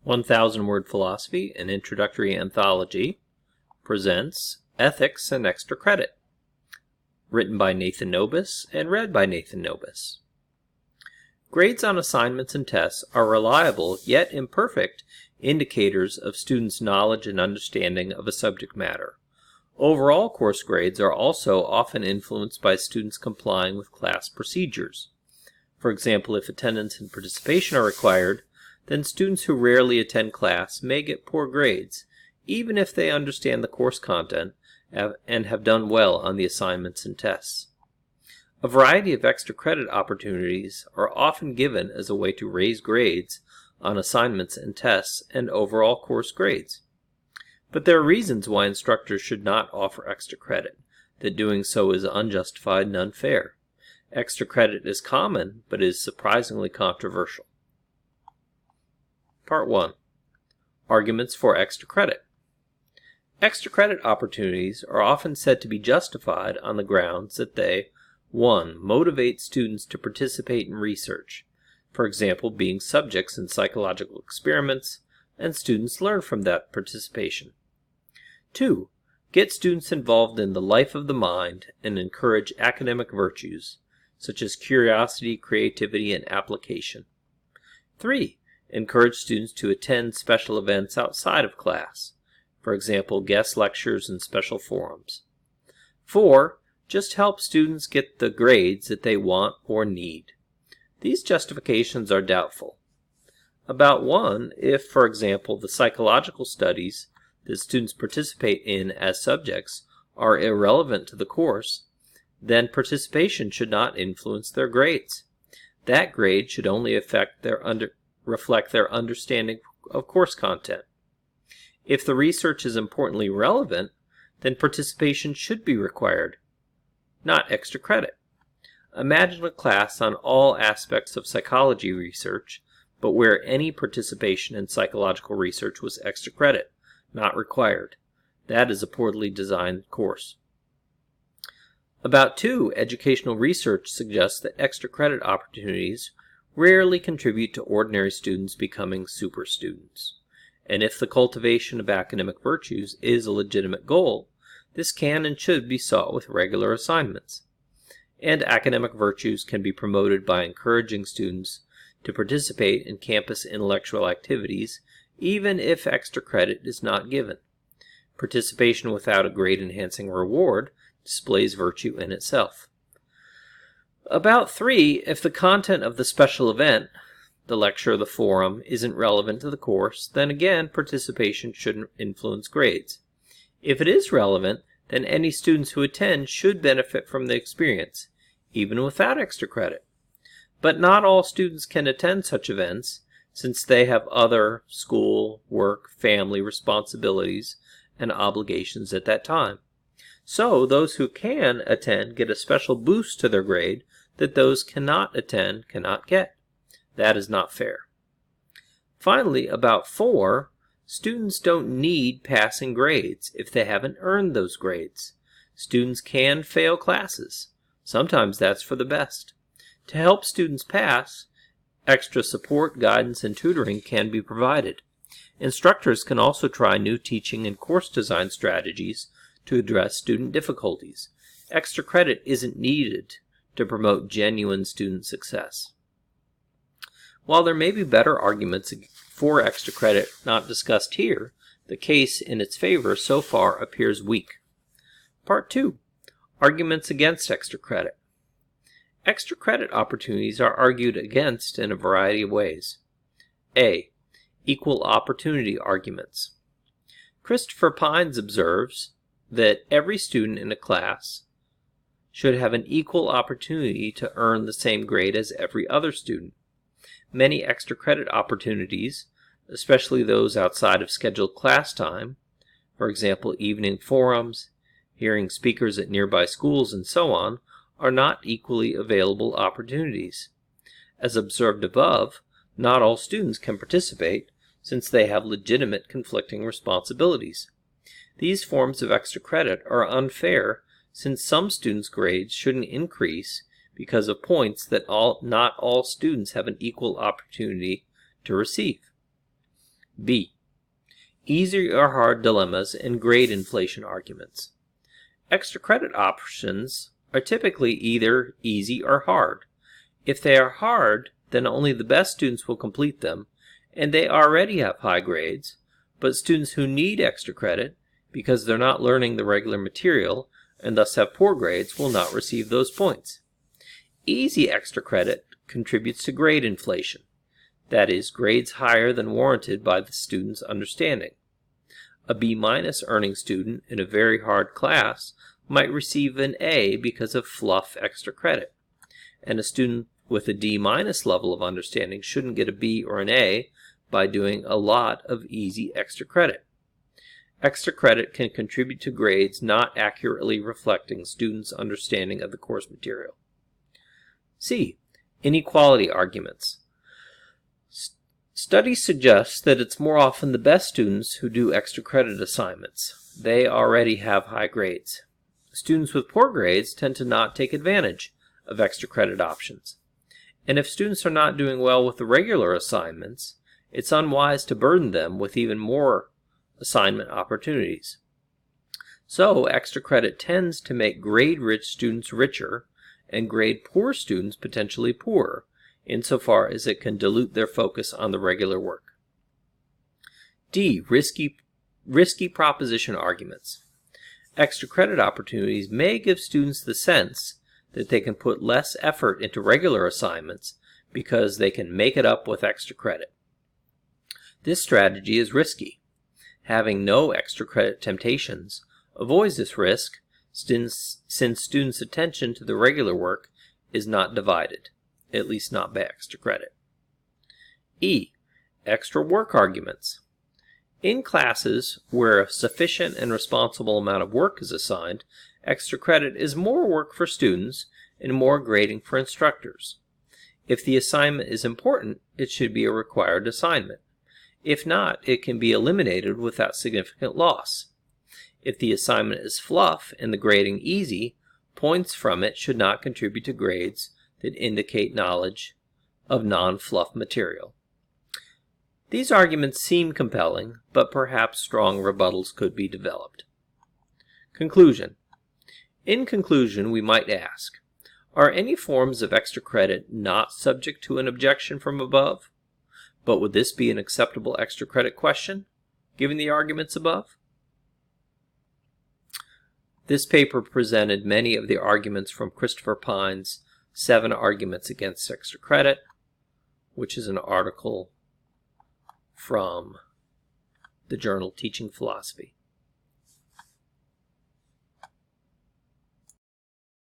1000 Word Philosophy, an Introductory Anthology, presents Ethics and Extra Credit, written by Nathan Nobis and read by Nathan Nobis. Grades on assignments and tests are reliable yet imperfect indicators of students' knowledge and understanding of a subject matter. Overall course grades are also often influenced by students complying with class procedures. For example, if attendance and participation are required, then students who rarely attend class may get poor grades, even if they understand the course content and have done well on the assignments and tests. A variety of extra credit opportunities are often given as a way to raise grades on assignments and tests and overall course grades. But there are reasons why instructors should not offer extra credit, that doing so is unjustified and unfair. Extra credit is common, but is surprisingly controversial. Part 1. Arguments for extra credit. Extra credit opportunities are often said to be justified on the grounds that they 1. Motivate students to participate in research, for example, being subjects in psychological experiments, and students learn from that participation. 2. Get students involved in the life of the mind and encourage academic virtues, such as curiosity, creativity, and application. 3. Encourage students to attend special events outside of class, for example, guest lectures and special forums. 4. Just help students get the grades that they want or need. These justifications are doubtful. About 1, if, for example, the psychological studies that students participate in as subjects are irrelevant to the course, then participation should not influence their grades. That grade should only reflect their understanding of course content. If the research is importantly relevant, then participation should be required, not extra credit. Imagine a class on all aspects of psychology research, but where any participation in psychological research was extra credit, not required. That is a poorly designed course. About 2, educational research suggests that extra credit opportunities rarely contribute to ordinary students becoming super students. And if the cultivation of academic virtues is a legitimate goal, this can and should be sought with regular assignments. And academic virtues can be promoted by encouraging students to participate in campus intellectual activities, even if extra credit is not given. Participation without a grade-enhancing reward displays virtue in itself. About 3, if the content of the special event, the lecture or the forum, isn't relevant to the course, then again participation shouldn't influence grades. If it is relevant, then any students who attend should benefit from the experience, even without extra credit. But not all students can attend such events, since they have other school, work, family responsibilities and obligations at that time. So those who can attend get a special boost to their grade that those cannot attend cannot get. That is not fair. Finally, about 4, students don't need passing grades if they haven't earned those grades. Students can fail classes. Sometimes that's for the best. To help students pass, extra support, guidance, and tutoring can be provided. Instructors can also try new teaching and course design strategies to address student difficulties. Extra credit isn't needed to promote genuine student success. While there may be better arguments for extra credit not discussed here, the case in its favor so far appears weak. Part 2. Arguments against extra credit. Extra credit opportunities are argued against in a variety of ways. A. Equal opportunity arguments. Christopher Pines observes that every student in a class should have an equal opportunity to earn the same grade as every other student. Many extra credit opportunities, especially those outside of scheduled class time, for example evening forums, hearing speakers at nearby schools, and so on, are not equally available opportunities. As observed above, not all students can participate since they have legitimate conflicting responsibilities. These forms of extra credit are unfair since some students' grades shouldn't increase because of points that not all students have an equal opportunity to receive. B. Easy or hard dilemmas and grade inflation arguments. Extra credit options are typically either easy or hard. If they are hard, then only the best students will complete them, and they already have high grades, but students who need extra credit because they're not learning the regular material and thus have poor grades will not receive those points. Easy extra credit contributes to grade inflation, that is, grades higher than warranted by the student's understanding. A B- earning student in a very hard class might receive an A because of fluff extra credit, and a student with a D- level of understanding shouldn't get a B or an A by doing a lot of easy extra credit. Extra credit can contribute to grades not accurately reflecting students' understanding of the course material. C. Inequality arguments. Studies suggest that it's more often the best students who do extra credit assignments. They already have high grades. Students with poor grades tend to not take advantage of extra credit options. And if students are not doing well with the regular assignments, it's unwise to burden them with even more assignment opportunities. So, extra credit tends to make grade-rich students richer and grade-poor students potentially poorer, insofar as it can dilute their focus on the regular work. D. Risky proposition arguments. Extra credit opportunities may give students the sense that they can put less effort into regular assignments because they can make it up with extra credit. This strategy is risky. Having no extra credit temptations avoids this risk since students' attention to the regular work is not divided, at least not by extra credit. E. Extra work arguments. In classes where a sufficient and responsible amount of work is assigned, extra credit is more work for students and more grading for instructors. If the assignment is important, it should be a required assignment. If not, it can be eliminated without significant loss. If the assignment is fluff and the grading easy, points from it should not contribute to grades that indicate knowledge of non-fluff material. These arguments seem compelling, but perhaps strong rebuttals could be developed. Conclusion. In conclusion, we might ask, are any forms of extra credit not subject to an objection from above? But would this be an acceptable extra credit question, given the arguments above? This paper presented many of the arguments from Christopher Pine's 7 Arguments Against Extra Credit, which is an article from the journal Teaching Philosophy.